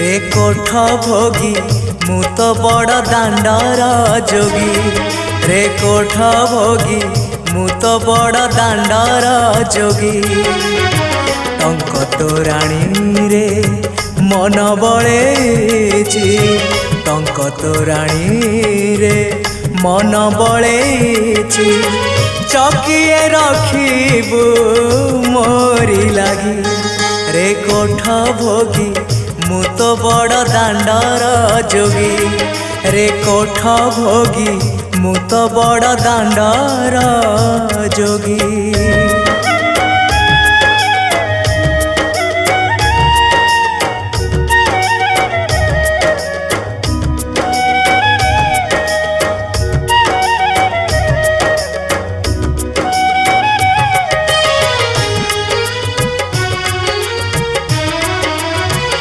रे कोठ भोगी मु तो बड़ दांडर जोगी रे कोठ भोगी मु तो बड़ दांडर जोगी टंक तोराणी रे मन बळेची टंक तोराणी रे मन बळेची चकिए रखिबू मोरी लागी रे कोठ भोगी मु तो बड़ दांडर जोगी रे कोठ भोगी मु तो बड़ दांडर जोगी।